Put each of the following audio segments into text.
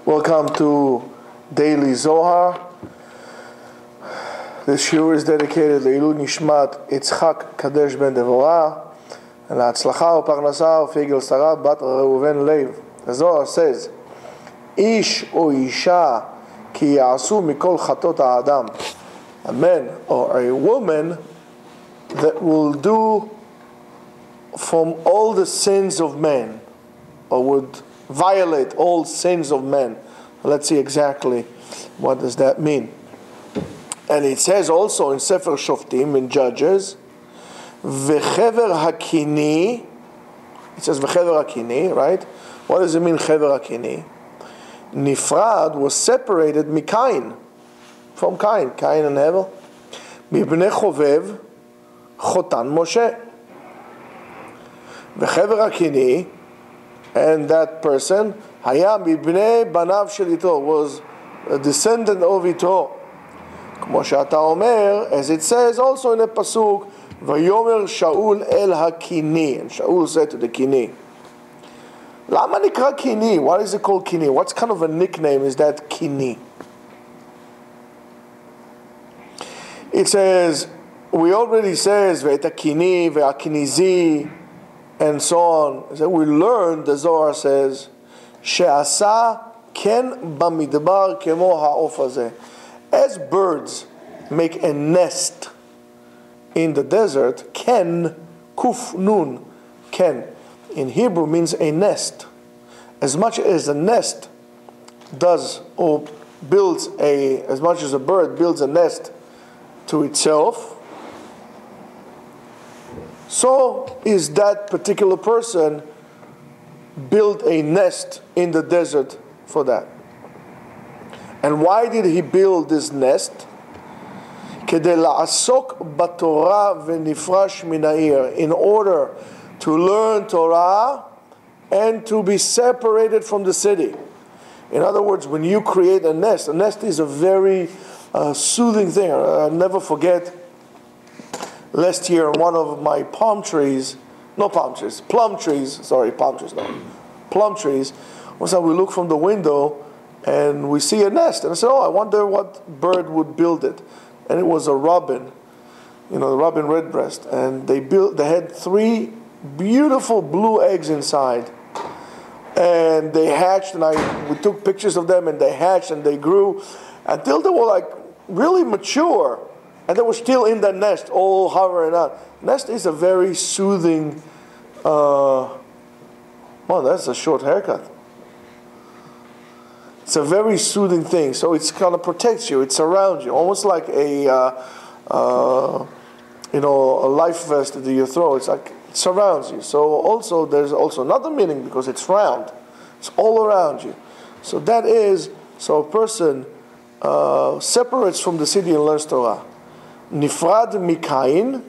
Welcome to Daily Zohar. This shiur is dedicated Leilul Nishmat Yitzchak Kadesh Ben Devorah and להצלחה ופרנסה ופגל שרה בת ראובן לב. The Zohar says, איש או אישה כי יעשו מכל חטאות האדם. A man or a woman that will do from all the sins of man, or would violate all sins of men. Let's see exactly what does that mean. And it says also in Sefer Shoftim, in Judges, V'chever hakini, it says V'chever hakini, right? What does it mean, Chever hakini? Nifrad was separated Mikain, from Cain and Hevel. Mibnei Chovev, Chotan Moshe. V'chever hakini, and that person, Hayam ibnei banav shel Yitro, was a descendant of Yitro. Kmo she'ata omer, as it says also in the pasuk, Vayomer Shaul el hakini, and Shaul said to the kini. Lama nikra kini? Why is it called kini? What kind of a nickname is that kini? It says, we already says ve'eta kini ve'akinizi, and so on. So we learned, the Zohar says, She'asa ken bamidbar kemo ha'of hazeh. As birds make a nest in the desert, ken, kuf nun, ken, in Hebrew means a nest. As much as a nest does, or builds as much as a bird builds a nest to itself, so is that particular person build a nest in the desert for that. And why did he build this nest? כדי לעסוק בתורה ונפרש מן העיר, in order to learn Torah and to be separated from the city. In other words, when you create a nest is a very soothing thing. I'll never forget, last year, one of my plum trees, one time we look from the window and we see a nest. And I said, I wonder what bird would build it. And it was a robin, the robin redbreast. And they had 3 beautiful blue eggs inside. And they hatched, and we took pictures of them, and they hatched and they grew until they were like really mature. And they were still in the nest, all hovering out. Nest is a very soothing, that's a short haircut. It's a very soothing thing. So it kind of protects you, it surrounds you, almost like a life vest that you throw. It's like it surrounds you. So also there's also another meaning because it's round. It's all around you. So that is, so a person separates from the city and learns Torah. Nifrad mikain,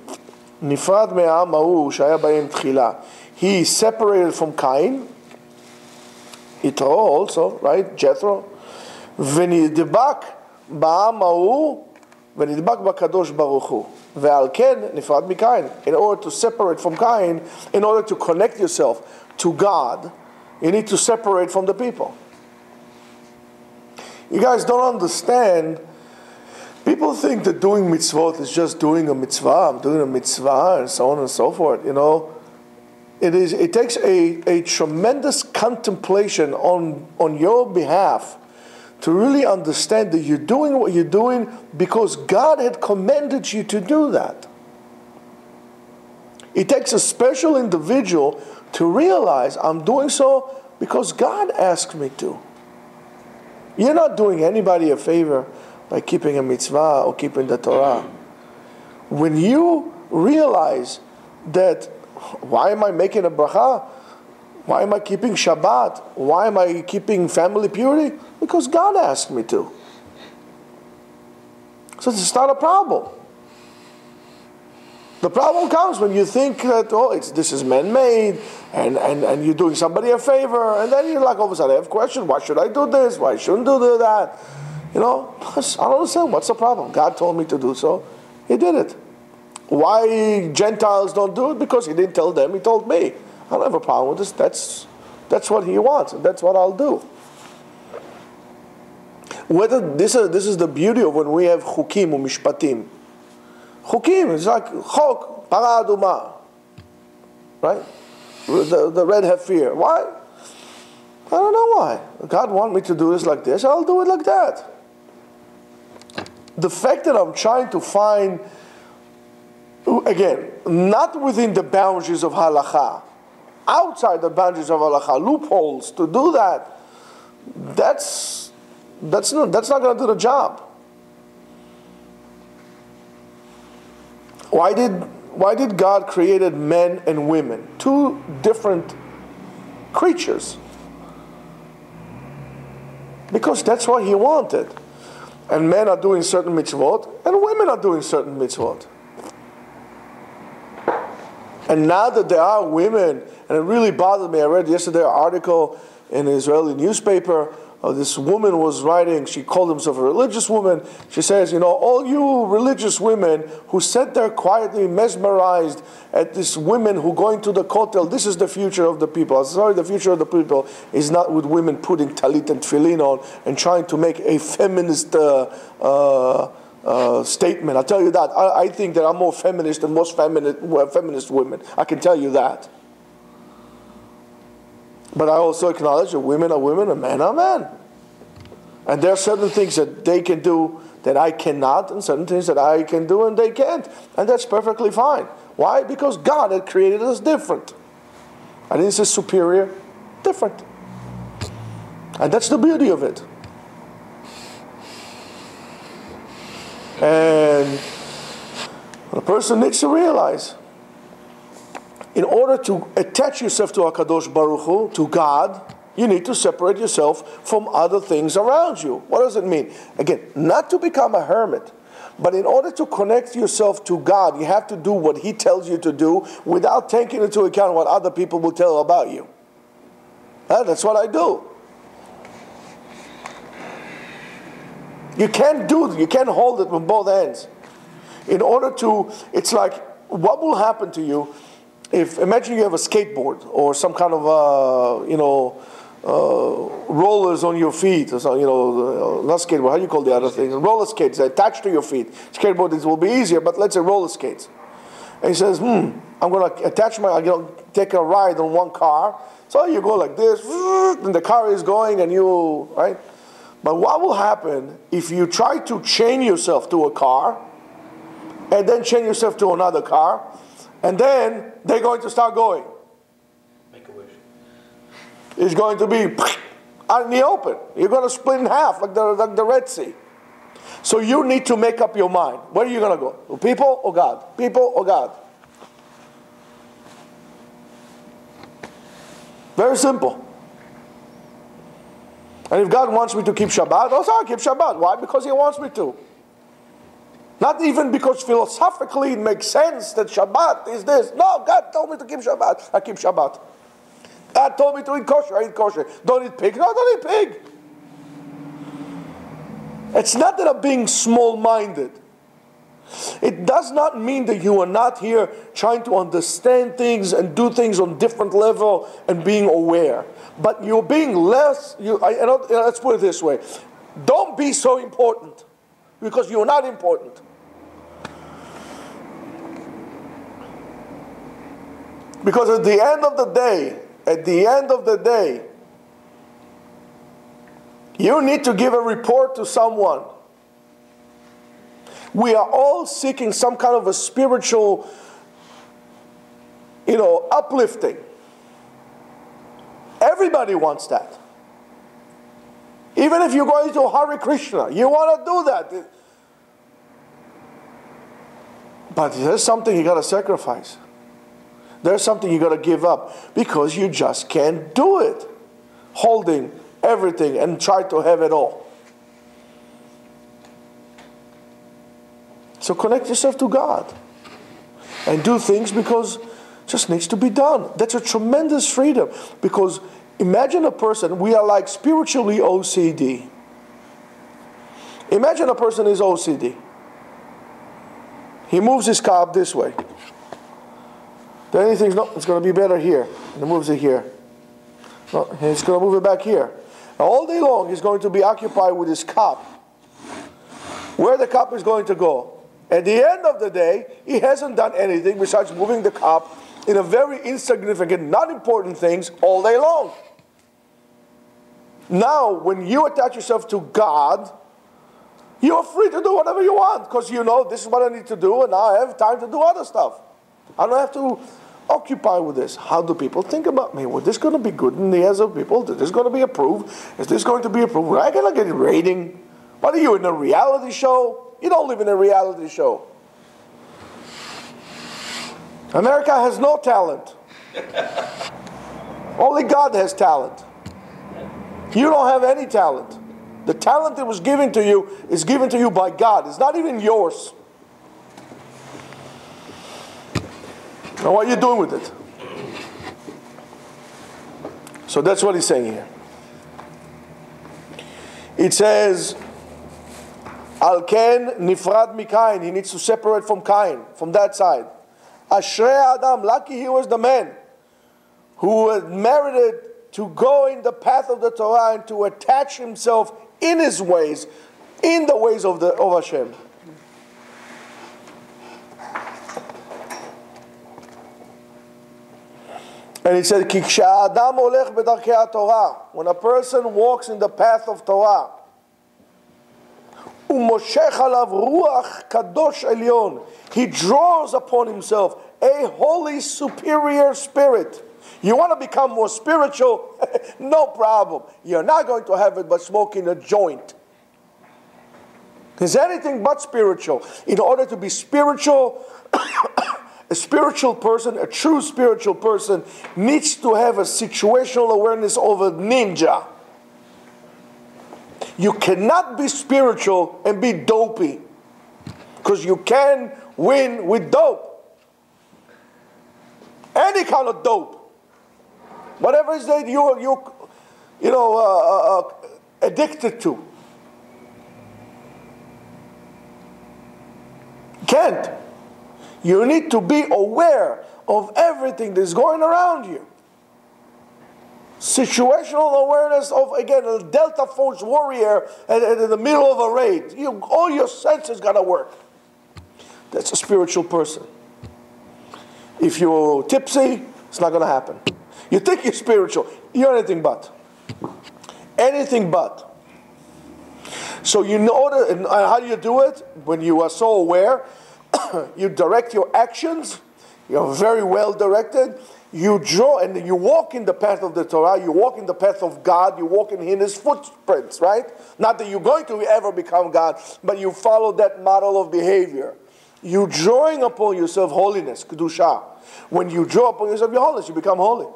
nifrad me'am ha'u shaya b'hem tchila. He separated from Cain, Yitro also, right? Jethro. V'nidbak ba'am ha'u, v'nidbak b'kadosh baruch hu. Ve'al ken nifrad mikain. In order to separate from Cain, in order to connect yourself to God, you need to separate from the people. You guys don't understand. People think that doing mitzvot is just doing a mitzvah. I'm doing a mitzvah, and so on and so forth. It takes a tremendous contemplation on your behalf to really understand that you're doing what you're doing because God had commanded you to do that. It takes a special individual to realize I'm doing so because God asked me to. You're not doing anybody a favor by keeping a mitzvah or keeping the Torah. When you realize that, why am I making a bracha? Why am I keeping Shabbat? Why am I keeping family purity? Because God asked me to. So it's not a problem. The problem comes when you think that, this is man-made, and you're doing somebody a favor, and then you're like, all of a sudden, I have a question, why should I do this? Why shouldn't I do that? I don't understand. What's the problem? God told me to do so. He did it. Why Gentiles don't do it? Because he didn't tell them, he told me. I don't have a problem with this. That's what he wants, and that's what I'll do. This is the beauty of when we have chukim or mishpatim. Chukim is like chok, para aduma, right? The red heifer. Why? I don't know why. God wants me to do this like this, I'll do it like that. The fact that I'm trying to find, again, not within the boundaries of halakha, outside the boundaries of halakha, loopholes to do that, that's not going to do the job. Why did God created men and women, two different creatures? Because that's what He wanted. And men are doing certain mitzvot, and women are doing certain mitzvot. And now that there are women, and it really bothered me, I read yesterday an article in an Israeli newspaper, this woman was writing, she called herself a religious woman, she says, all you religious women who sat there quietly mesmerized at these women who going to the kotel, this is the future of the people. I'm sorry, the future of the people is not with women putting talit and tefillin on and trying to make a feminist statement. I'll tell you that. I think that I'm more feminist than most feminist women. I can tell you that. But I also acknowledge that women are women and men are men. And there are certain things that they can do that I cannot, and certain things that I can do and they can't. And that's perfectly fine. Why? Because God had created us different. I didn't say superior, different. And that's the beauty of it. And a person needs to realize, in order to attach yourself to HaKadosh Baruch Hu, to God, you need to separate yourself from other things around you. What does it mean? Again, not to become a hermit, but in order to connect yourself to God, you have to do what He tells you to do without taking into account what other people will tell about you. That's what I do. You can't hold it with both hands. In order to, it's like, what will happen to you if, imagine you have a skateboard or some kind of, rollers on your feet, or so, not skateboard, how do you call the other thing? Roller skates attached to your feet. Skateboard will be easier, but let's say roller skates. And he says, I'm going to attach take a ride on one car. So you go like this, and the car is going, and you, right? But what will happen if you try to chain yourself to a car, and then chain yourself to another car, and then they're going to start going? Make a wish. It's going to be out in the open. You're going to split in half like the Red Sea. So you need to make up your mind. Where are you going to go? People or God? People or God? Very simple. And if God wants me to keep Shabbat, also I'll keep Shabbat. Why? Because He wants me to. Not even because philosophically it makes sense that Shabbat is this. No, God told me to keep Shabbat. I keep Shabbat. God told me to eat kosher. I eat kosher. Don't eat pig. No, don't eat pig. It's not that I'm being small-minded. It does not mean that you are not here trying to understand things and do things on different level and being aware. But you're being less, let's put it this way. Don't be so important, because you're not important. Because at the end of the day, you need to give a report to someone. We are all seeking some kind of a spiritual, uplifting. Everybody wants that. Even if you're going to Hare Krishna, you want to do that. But there's something you got to sacrifice. There's something you got to give up, because you just can't do it, holding everything and try to have it all. So connect yourself to God and do things because it just needs to be done. That's a tremendous freedom, because imagine a person, we are like spiritually OCD. Imagine a person is OCD. He moves his car up this way. Then he thinks, no, it's going to be better here. And he moves it here. No, he's going to move it back here. All day long he's going to be occupied with his cup. Where the cup is going to go. At the end of the day, he hasn't done anything besides moving the cup in a very insignificant, not important things all day long. Now, when you attach yourself to God, you are free to do whatever you want, because you know this is what I need to do, and now I have time to do other stuff. I don't have to occupy with this. How do people think about me? Well, this going to be good in the eyes of people? Is this going to be approved? Is this going to be approved? Am I going to get a rating? What are you, in a reality show? You don't live in a reality show. America has no talent. Only God has talent. You don't have any talent. The talent that was given to you is given to you by God. It's not even yours. Now what are you doing with it? So that's what he's saying here. It says, Al ken nifrad mikain. He needs to separate from Cain, from that side. Ashrei Adam, lucky he was the man who had merited to go in the path of the Torah and to attach himself in his ways, in the ways of Hashem. And he said, Ki k'sha'adam olech b'darkei Torah, when a person walks in the path of Torah, u'moshech alav ruach kadosh elyon, he draws upon himself a holy superior spirit. You want to become more spiritual? No problem. You're not going to have it by smoking a joint. It's anything but spiritual. In order to be spiritual, a spiritual person, a true spiritual person, needs to have a situational awareness of a ninja. You cannot be spiritual and be dopey, because you can win with dope. Any kind of dope. Whatever it is that you're addicted to. Can't. You need to be aware of everything that's going around you. Situational awareness of, again, a Delta Force warrior in the middle of a raid. All your senses got to work. That's a spiritual person. If you're tipsy, it's not going to happen. You think you're spiritual, you're anything but. Anything but. So you know, and how do you do it? When you are so aware, you direct your actions, you're very well directed, you draw and you walk in the path of the Torah, you walk in the path of God, you walk in His footprints, right? Not that you're going to ever become God, but you follow that model of behavior. You're drawing upon yourself holiness, kedusha. When you draw upon yourself your holiness, you become holy.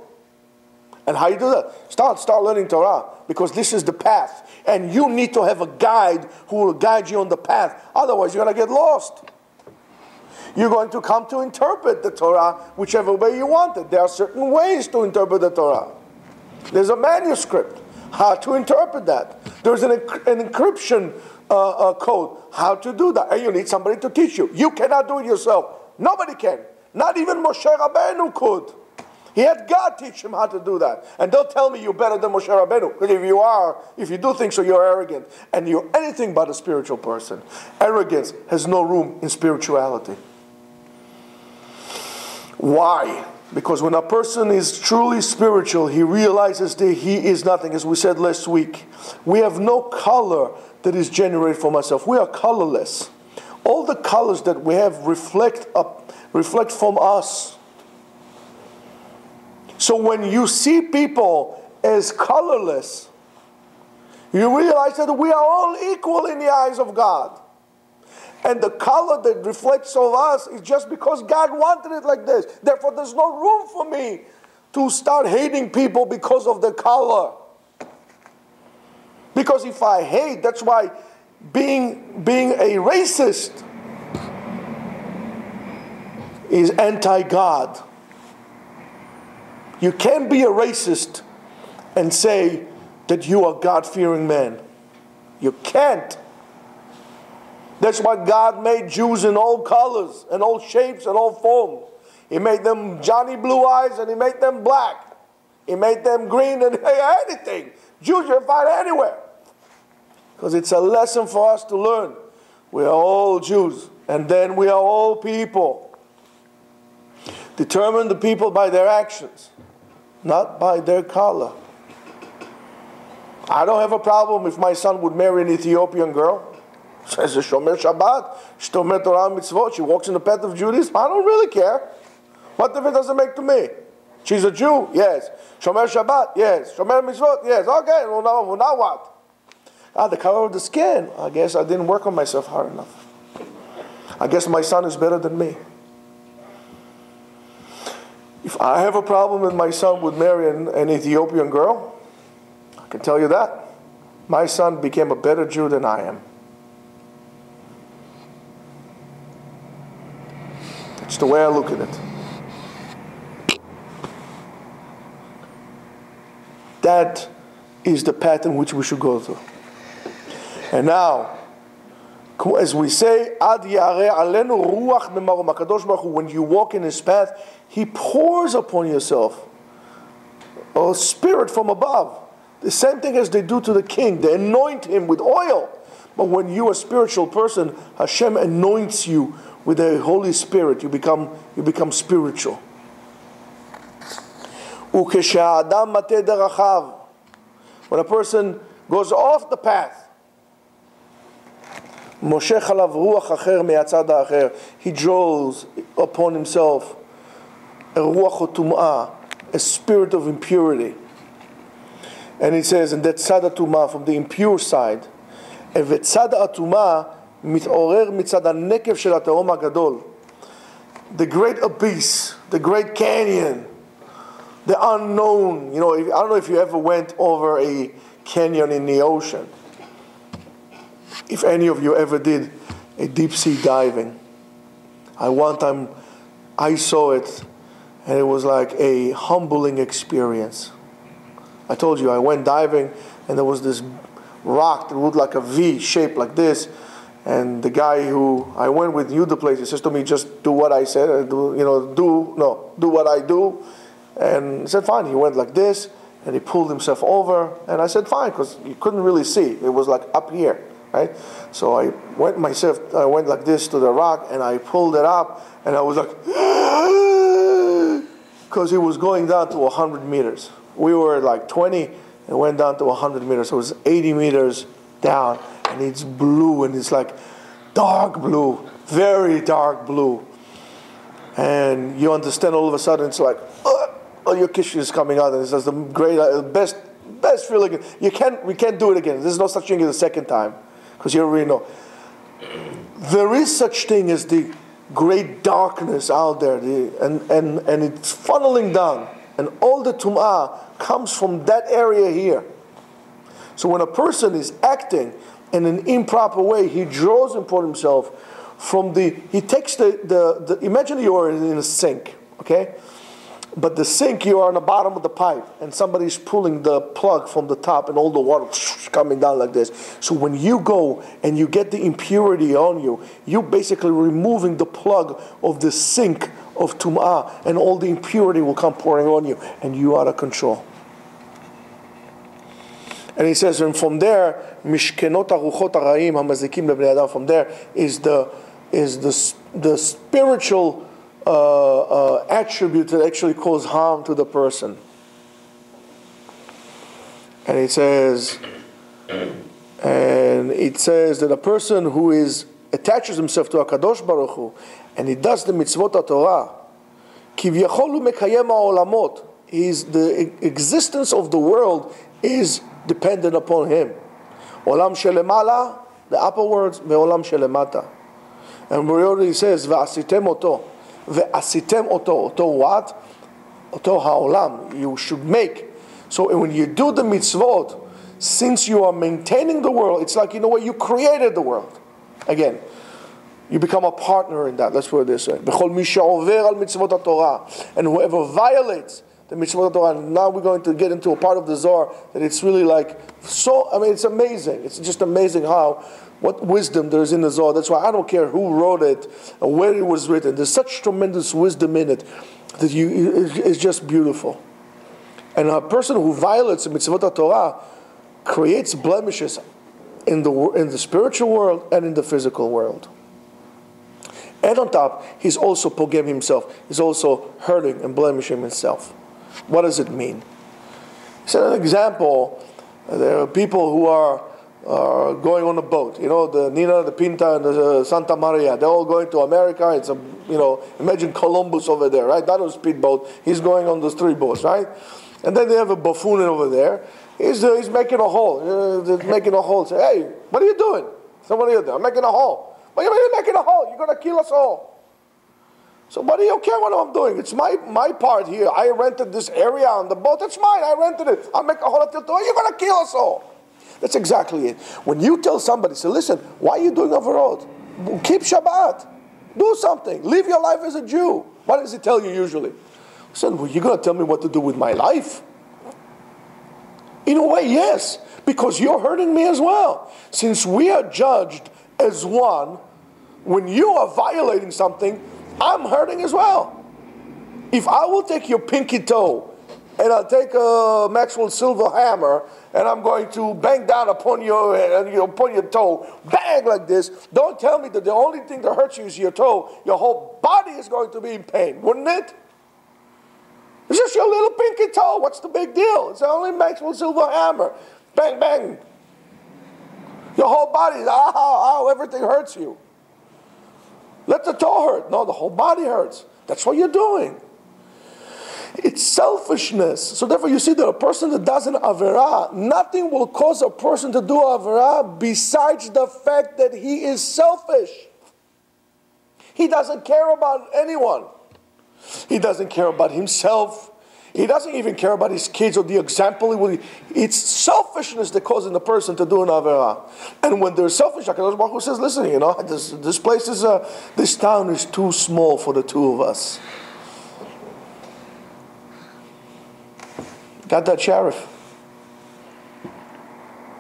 And how you do that? Start learning Torah, because this is the path. And you need to have a guide who will guide you on the path. Otherwise, you're going to get lost. You're going to come to interpret the Torah whichever way you want it. There are certain ways to interpret the Torah. There's a manuscript, how to interpret that. There's an encryption code, how to do that. And you need somebody to teach you. You cannot do it yourself. Nobody can. Not even Moshe Rabbeinu could. He had God teach him how to do that. And don't tell me you're better than Moshe Rabbeinu. Because if you do think so, you're arrogant. And you're anything but a spiritual person. Arrogance has no room in spirituality. Why? Because when a person is truly spiritual, he realizes that he is nothing. As we said last week, we have no color that is generated from ourselves. We are colorless. All the colors that we have reflect from us. So when you see people as colorless, you realize that we are all equal in the eyes of God. And the color that reflects of us is just because God wanted it like this. Therefore, there's no room for me to start hating people because of the color. Because if I hate, that's why being a racist is anti-God. You can't be a racist and say that you are God-fearing man. You can't. That's why God made Jews in all colors, and all shapes, and all forms. He made them Johnny Blue Eyes, and He made them black. He made them green, and anything. Jews you can find anywhere. Because it's a lesson for us to learn. We are all Jews, and then we are all people. Determine the people by their actions, not by their color. I don't have a problem if my son would marry an Ethiopian girl. She's a Shomer Shabbat, Shtomer Torah Mitzvot, she walks in the path of Judaism. I don't really care. What difference does it make to me? She's a Jew? Yes. Shomer Shabbat? Yes. Shomer Mitzvot? Yes. Okay, well now what? The color of the skin. I guess I didn't work on myself hard enough. I guess my son is better than me. If I have a problem and my son would marry an Ethiopian girl, I can tell you that. My son became a better Jew than I am. It's the way I look at it. That is the path in which we should go through. And now, as we say, Ad Yareh Alenu Ruach Memarom, HaKadosh Baruch Hu, when you walk in His path, He pours upon yourself a spirit from above. The same thing as they do to the king. They anoint him with oil. But when you are a spiritual person, Hashem anoints you with the Holy Spirit. You become spiritual. Ukesha'adam mateh derachav, when a person goes off the path, Moshech alav ruach acher me'atzad ha'acher, he draws upon himself a ruach tum'ah, a spirit of impurity. And he says, and that tzad ha'tum'ah, from the impure side, v'tzad ha'tum'ah mit'orer mitzad ha'nekev shel ha'tehom ha'gadol, the great abyss, the great canyon, the unknown. You know, I don't know if you ever went over a canyon in the ocean. If any of you ever did a deep sea diving. One time I saw it, and it was like a humbling experience. I told you, I went diving, and there was this rock that looked like a V shape like this, and the guy who I went with knew the place. He says to me, just do what I said, do what I do. And he said, fine. He went like this, and he pulled himself over. And I said, fine, because you couldn't really see. It was like up here, right? So I went like this to the rock, and I pulled it up, and I was like, because it was going down to 100 meters. We were at like 20, and went down to 100 meters. So it was 80 meters down, and it's blue, and it's like dark blue, very dark blue. And you understand all of a sudden, it's like, your kish is coming out, and it's just the great, best feeling. We can't do it again. There's no such thing as a second time, because you already know. There is such thing as the great darkness out there, and it's funneling down, and all the tum'ah comes from that area here. So when a person is acting in an improper way, he draws upon himself he takes the imagine you are in a sink, okay? But the sink, you are on the bottom of the pipe, and somebody's pulling the plug from the top, and all the water coming down like this. So when you go and you get the impurity on you, you're basically removing the plug of the sink of tum'ah, and all the impurity will come pouring on you, and you are out of control. And he says, and from there, mishkenot aruchot harayim hamazikim lebnei adam. From there is the spiritual attribute that actually cause harm to the person. And it says that a person who attaches himself to HaKadosh Baruch Hu, and he does the mitzvot HaTorah, kivyachol hu mekayem ha'olamot, the existence of the world is dependent upon him. Olam shelemala, the upper words, ve'olam shelemata. And Moriori says, ve'asitem oto. Ve'asitem oto. Oto what? Oto ha'olam. You should make. So when you do the mitzvot, since you are maintaining the world, it's like, you know what, you created the world. Again, you become a partner in that. Let's put it this way. B'chol mi she'over al mitzvot HaTorah. And whoever violates the mitzvot HaTorah, and now we're going to get into a part of the Zohar that it's really like, it's amazing. It's just amazing what wisdom there is in the Zohar. That's why I don't care who wrote it or where it was written. There's such tremendous wisdom in it that it's just beautiful. And a person who violates the mitzvot HaTorah, creates blemishes in the spiritual world and in the physical world. And on top, he's also pogem himself. He's also hurting and blemishing himself. What does it mean? So an example, there are people who are going on a boat. You know, the Nina, the Pinta, and the Santa Maria. They're all going to America. It's imagine Columbus over there, right? Not on a speedboat. He's going on those three boats, right? And then they have a buffoon over there. He's making a hole. Making a hole. Say, hey, what are you doing? Somebody out there. I'm making a hole. What are you making a hole? You're going to kill us all. So what do you care what I'm doing? It's my part here. I rented this area on the boat. It's mine. I rented it. I'll make a hole until tomorrow. You're going to kill us all. That's exactly it. When you tell somebody, say, listen, why are you doing Averot? Keep Shabbat. Do something. Live your life as a Jew. What does he tell you usually? Listen, well, you're going to tell me what to do with my life? In a way, yes. Because you're hurting me as well. Since we are judged as one, when you are violating something, I'm hurting as well. If I will take your pinky toe and I'll take a Maxwell silver hammer and I'm going to bang down upon your head, upon your toe, bang like this, don't tell me that the only thing that hurts you is your toe. Your whole body is going to be in pain, wouldn't it? It's just your little pinky toe. What's the big deal? It's only Maxwell silver hammer. Bang, bang. Your whole body, ow, everything hurts you. Let the toe hurt. No, the whole body hurts. That's what you're doing. It's selfishness. So therefore you see that a person that does an Averah, nothing will cause a person to do Averah besides the fact that he is selfish. He doesn't care about anyone. He doesn't care about himself. He doesn't even care about his kids or the example. It's selfishness that causes the person to do an Averah. And when they're selfish, HaKadosh Baruch Hu says, listen, this place is, this town is too small for the two of us. Got that, Sheriff?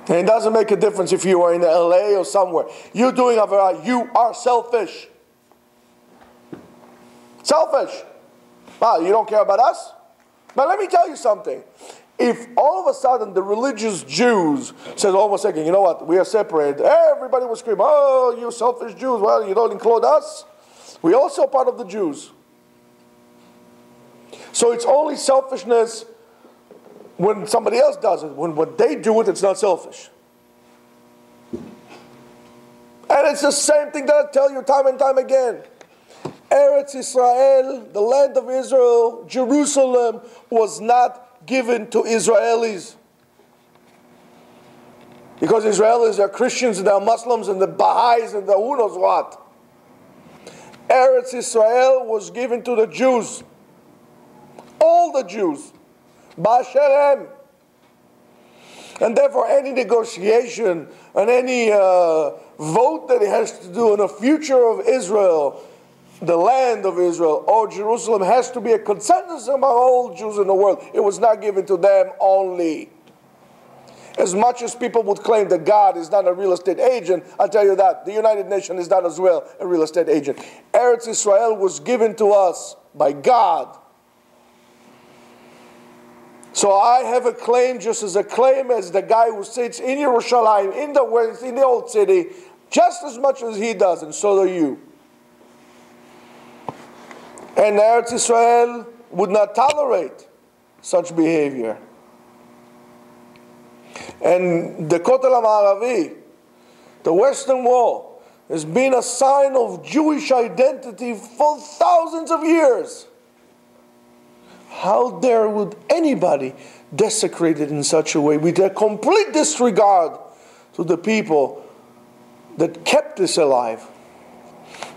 And it doesn't make a difference if you are in LA or somewhere. You're doing Averah, you are selfish. Selfish. Wow, you don't care about us? But let me tell you something. If all of a sudden the religious Jews said, oh, one second, you know what, we are separated. Everybody will scream, oh, you selfish Jews. Well, you don't include us. We're also part of the Jews. So it's only selfishness when somebody else does it. When they do it, it's not selfish. And it's the same thing that I tell you time and time again. Eretz Israel, the land of Israel, Jerusalem, was not given to Israelis. Because Israelis are Christians and they're Muslims and the Baha'is and the who knows what. Eretz Israel was given to the Jews. All the Jews. Ba'asher hem. And therefore any negotiation and any vote that it has to do on the future of Israel, the land of Israel, or Jerusalem, has to be a consensus among all Jews in the world. It was not given to them only. As much as people would claim that God is not a real estate agent, I'll tell you that the United Nations is not as well a real estate agent. Eretz Israel was given to us by God. So I have a claim just as a claim as the guy who sits in Yerushalayim, in the old city, just as much as he does, and so do you. And Eretz Israel would not tolerate such behavior. And the Kotel HaMa'aravi, the Western Wall, has been a sign of Jewish identity for thousands of years. How dare would anybody desecrate it in such a way with a complete disregard to the people that kept this alive?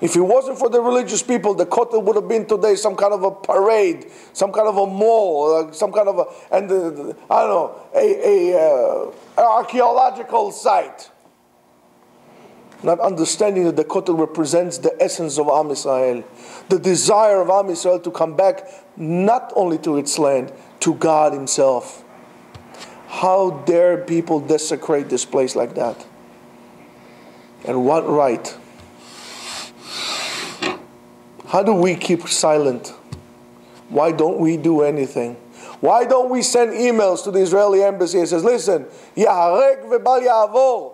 If it wasn't for the religious people, the Kotel would have been today some kind of a parade, some kind of a mall, some kind of a, I don't know, an archaeological site. Not understanding that the Kotel represents the essence of Am Yisrael, the desire of Am Yisrael to come back not only to its land, to God Himself. How dare people desecrate this place like that? And what right? How do we keep silent? Why don't we do anything? Why don't we send emails to the Israeli embassy and says, listen, Yaharek v'bal ya'avor.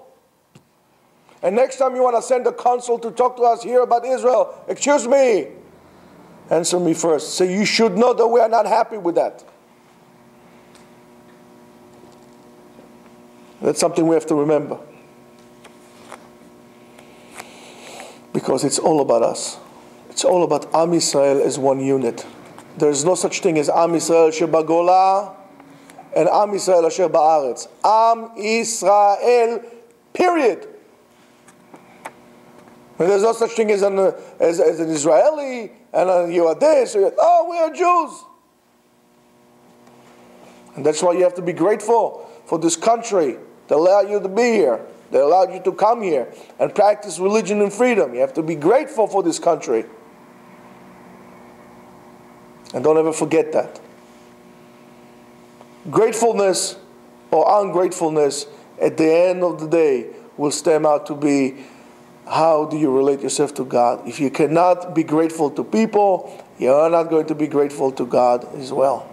And next time you want to send a consul to talk to us here about Israel, excuse me, answer me first. So you should know that we are not happy with that. That's something we have to remember. Because it's all about us. It's all about Am Yisrael as one unit. There is no such thing as Am Yisrael asher b'gola and Am Yisrael asher ba'aretz. Am Yisrael, period. And there's no such thing as an Israeli and you are this. Oh, we are Jews. And that's why you have to be grateful for this country that allowed you to be here. They allowed you to come here and practice religion and freedom. You have to be grateful for this country. And don't ever forget that. Gratefulness or ungratefulness at the end of the day will stem out to be, how do you relate yourself to God? If you cannot be grateful to people, you are not going to be grateful to God as well.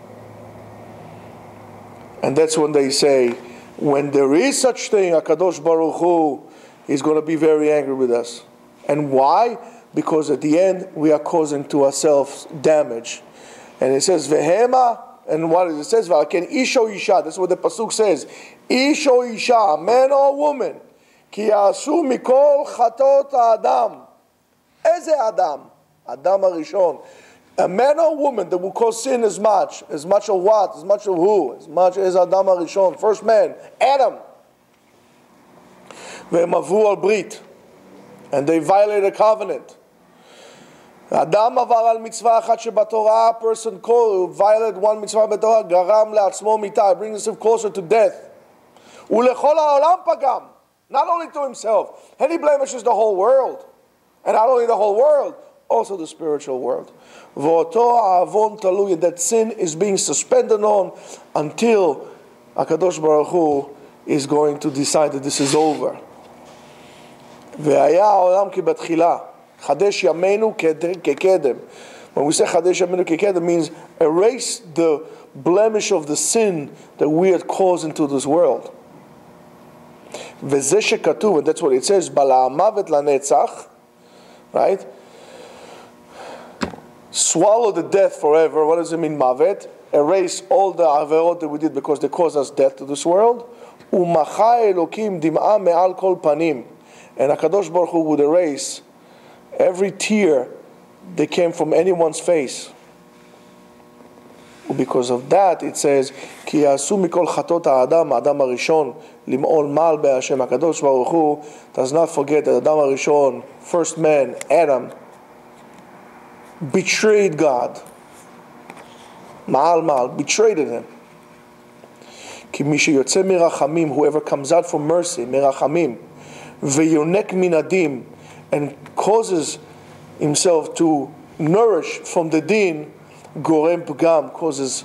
And that's when they say, when there is such thing, HaKadosh Baruch Hu is going to be very angry with us. And why? Because at the end, we are causing to ourselves damage. And it says, Vehema, and what it says, V'aken isho isha, that's what the pasuk says. Isho isha, man or woman, ki ya'asu mikol chatot ha'adam. Eze Adam? Adam HaRishon. A man or woman that will cause sin as much of what? As much of who? As much as Adam HaRishon, first man, Adam. Ve'em avu al brit. And they violated a covenant. Adam avar al mitzvah achat shebatorah, a person violated one mitzvah b'torah, garam le'atzmo mitah, brings himself closer to death. U'lechol ha'olam pagam, not only to himself, and he blemishes the whole world. And not only the whole world, also the spiritual world. V'oto ha'avon talui, that sin is being suspended on until HaKadosh Baruch Hu is going to decide that this is over. Ve'haya ha'olam ki batchila. Chadesh Yameinu Kekedem. When we say Chadesh Yameinu Kekedem, means erase the blemish of the sin that we had caused into this world. V'zeh shekatuv, and that's what it says, Bala'amavet lanetzach, right? Swallow the death forever. What does it mean, mavet? Erase all the averot that we did because they caused us death to this world. U'machai Elokim dim'a me'al kol panim. And HaKadosh Baruch Hu would erase every tear that came from anyone's face. Because of that, it says, Ki yasu mikol chatot ha'adam, Adam HaRishon, lim'ol mal be'Hashem. HaKadosh Baruch Hu does not forget that Adam HaRishon, first man, Adam, betrayed God. Ma'al, betrayed him. Ki mi sheyotze mirachamim, whoever comes out from mercy, mirachamim, ve'yonek minadim, and causes himself to nourish from the din, gorem pugam, causes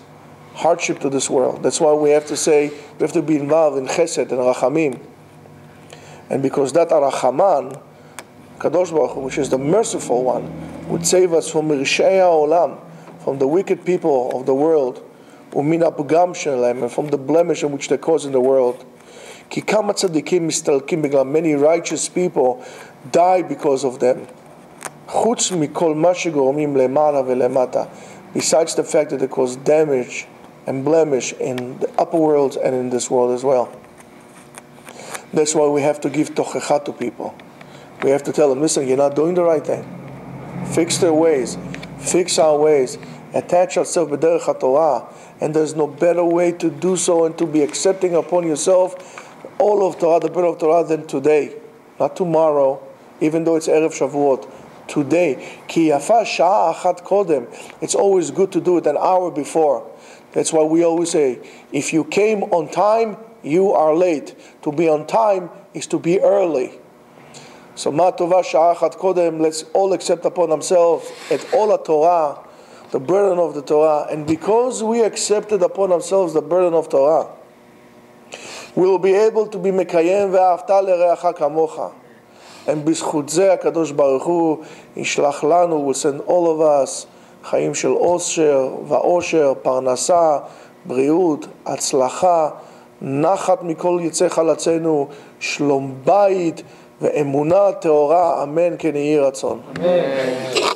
hardship to this world. That's why we have to say, we have to be involved in chesed and rachamim. And because that arachaman, Kadosh Baruch Hu, which is the merciful one, would save us from rishei ha'olam, from the wicked people of the world, umin ha'pugam shelem, and from the blemish in which they cause in the world. Ki kama tzadikim mistalkim b'glam, many righteous people die because of them. Chutz mikol ma shegormim lemala velemata, besides the fact that they cause damage and blemish in the upper worlds and in this world as well. That's why we have to give tochecha to people. We have to tell them, listen, you're not doing the right thing. Fix their ways. Fix our ways. Attach ourselves b'derech haTorah. And there's no better way to do so and to be accepting upon yourself all of Torah, the bread of Torah, than today. Not tomorrow, even though it's Erev Shavuot. Today. Ki yafa sha'a achat kodem. It's always good to do it an hour before. That's why we always say, if you came on time, you are late. To be on time is to be early. So ma tova sha'a achat kodem, let's all accept upon ourselves at all Torah, the burden of the Torah. And because we accepted upon ourselves the burden of Torah, we will be able to be mekayem ve'afta l'reacha kamocha. And b'zchut zeh HaKadosh Baruch Hu yishlach lanu, will send all of us chayim shel osher va'osher, parnasa, בריאות, הצלחה, נחת מכל יצא חלצנו, שלום בית ואמונה טהורה, אמן כן יהי רצון. אמן.